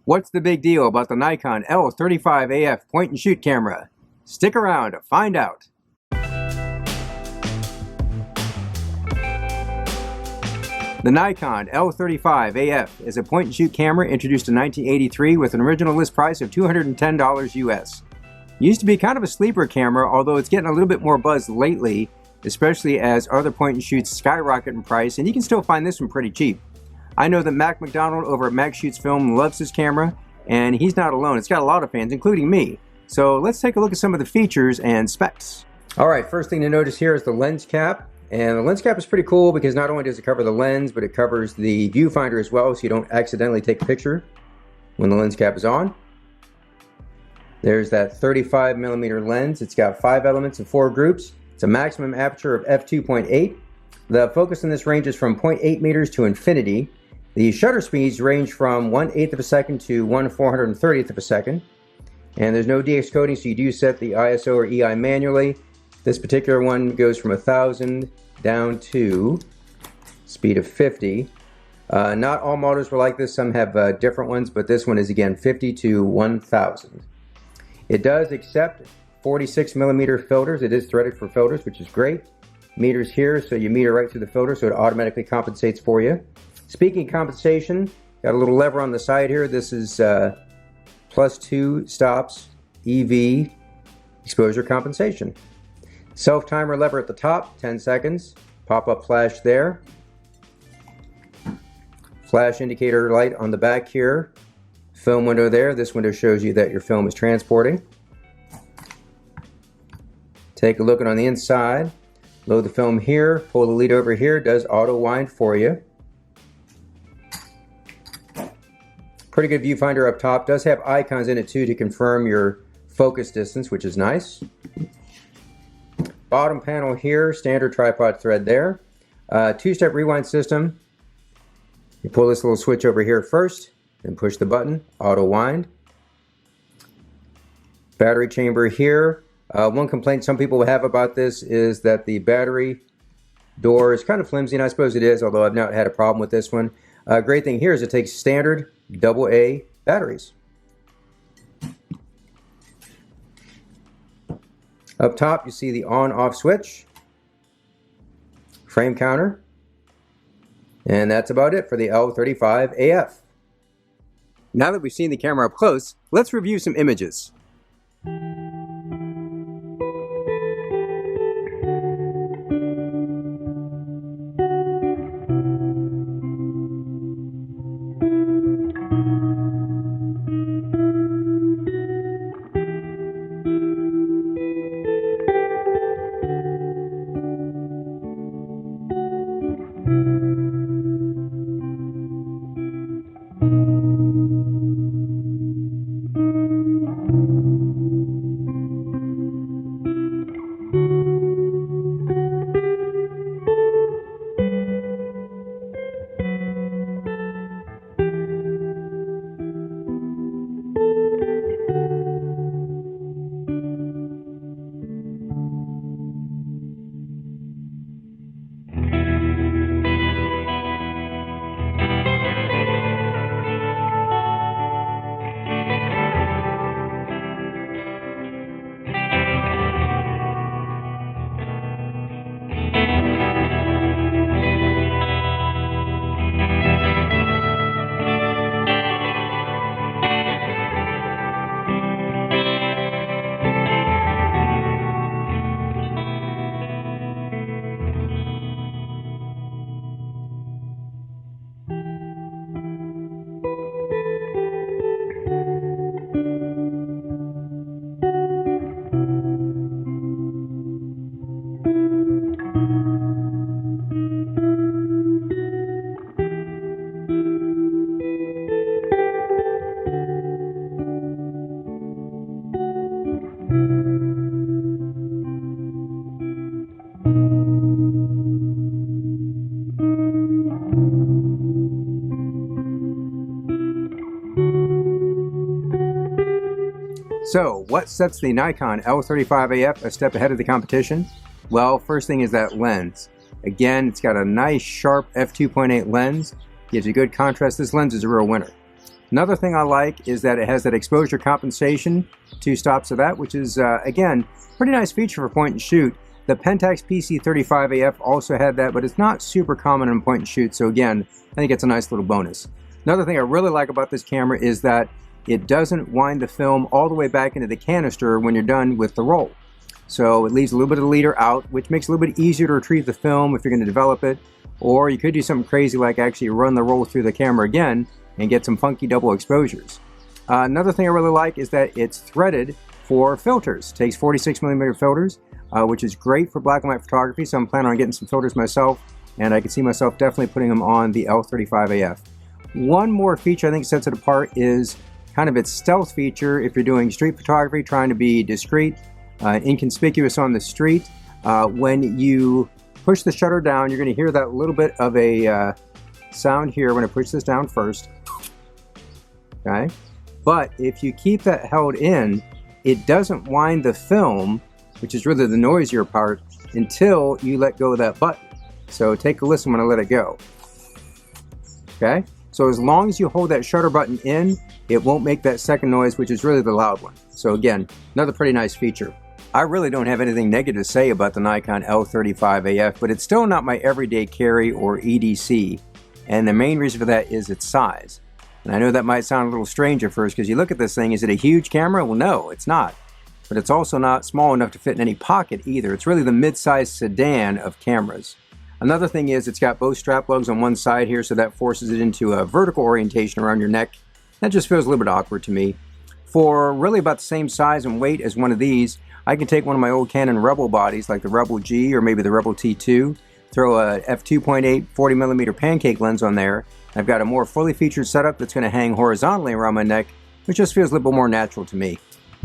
What's the big deal about the Nikon L35Af point-and-shoot camera? Stick around to find out. The Nikon L35Af is a point-and-shoot camera introduced in 1983 with an original list price of $210 US. It used to be kind of a sleeper camera, although it's getting a little bit more buzz lately, especially as other point-and-shoots skyrocket in price, and you can still find this one pretty cheap. I know that Mac McDonald over at Mac Shoots Film loves this camera, and he's not alone. It's got a lot of fans, including me. So let's take a look at some of the features and specs. Alright, first thing to notice here is the lens cap. And the lens cap is pretty cool because not only does it cover the lens, but it covers the viewfinder as well, so you don't accidentally take a picture when the lens cap is on. There's that 35mm lens. It's got 5 elements and 4 groups. It's a maximum aperture of f2.8. The focus in this range is from 0.8 meters to infinity. The shutter speeds range from 1/8 of a second to 1/430th of a second. And there's no DX coding, so you do set the ISO or EI manually. This particular one goes from 1000 down to speed of 50. Not all models were like this. Some have different ones, but this one is again 50 to 1000. It does accept 46mm filters. It is threaded for filters, which is great. Meters here, so you meter right through the filter, so it automatically compensates for you. Speaking of compensation, got a little lever on the side here. This is +2 stops EV exposure compensation. Self-timer lever at the top, 10 seconds. Pop-up flash there. Flash indicator light on the back here. Film window there. This window shows you that your film is transporting. Take a look on the inside. Load the film here. Pull the lead over here. Does auto wind for you. Pretty good viewfinder up top. Does have icons in it too to confirm your focus distance, which is nice. Bottom panel here, standard tripod thread there. Two-step rewind system. You pull this little switch over here first, then push the button, auto wind. Battery chamber here. One complaint some people have about this is that the battery door is kind of flimsy, and I suppose it is, although I've not had a problem with this one. Great thing here is it takes standard AA batteries. Up top you see the on-off switch, frame counter, and that's about it for the L35Af. Now that we've seen the camera up close, let's review some images. So, what sets the Nikon L35Af a step ahead of the competition? Well, first thing is that lens. Again, it's got a nice sharp f2.8 lens, gives you good contrast. This lens is a real winner. Another thing I like is that it has that exposure compensation, 2 stops of that, which is, again, pretty nice feature for point and shoot. The Pentax PC35AF also had that, but it's not super common in point and shoot, so again, I think it's a nice little bonus. Another thing I really like about this camera is that it doesn't wind the film all the way back into the canister when you're done with the roll. So it leaves a little bit of the leader out, which makes it a little bit easier to retrieve the film if you're going to develop it. Or you could do something crazy like actually run the roll through the camera again and get some funky double exposures. Another thing I really like is that it's threaded for filters. It takes 46mm filters, which is great for black and white photography, so I'm planning on getting some filters myself, and I can see myself definitely putting them on the L35AF. One more feature I think sets it apart is kind of its stealth feature if you're doing street photography, trying to be discreet, inconspicuous on the street. When you push the shutter down, you're going to hear that little bit of a sound here when I push this down first. Okay, but if you keep that held in, it doesn't wind the film, which is really the noisier part, until you let go of that button. So take a listen when I let it go. Okay, so as long as you hold that shutter button in, it won't make that second noise, which is really the loud one. So again, another pretty nice feature. I really don't have anything negative to say about the Nikon L35AF, but it's still not my everyday carry or EDC, and the main reason for that is its size. And I know that might sound a little strange at first because you look at this thing, is it a huge camera? Well, no, it's not. But it's also not small enough to fit in any pocket either. It's really the mid-sized sedan of cameras. Another thing is it's got both strap lugs on one side here, so that forces it into a vertical orientation around your neck. That just feels a little bit awkward to me. For really about the same size and weight as one of these, I can take one of my old Canon Rebel bodies, like the Rebel G or maybe the Rebel T2, throw a f2.8 40mm pancake lens on there. I've got a more fully featured setup that's going to hang horizontally around my neck, which just feels a little bit more natural to me.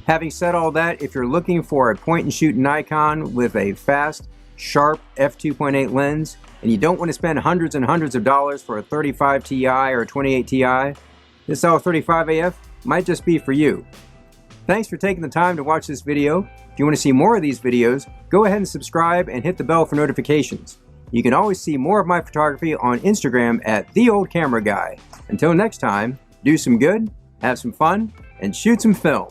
Having said all that, if you're looking for a point-and-shoot Nikon with a fast, sharp f2.8 lens, and you don't want to spend hundreds and hundreds of dollars for a 35 Ti or a 28 Ti, this L35AF might just be for you. Thanks for taking the time to watch this video. If you want to see more of these videos, go ahead and subscribe and hit the bell for notifications. You can always see more of my photography on Instagram at TheOldCameraGuy. Until next time, do some good, have some fun, and shoot some film.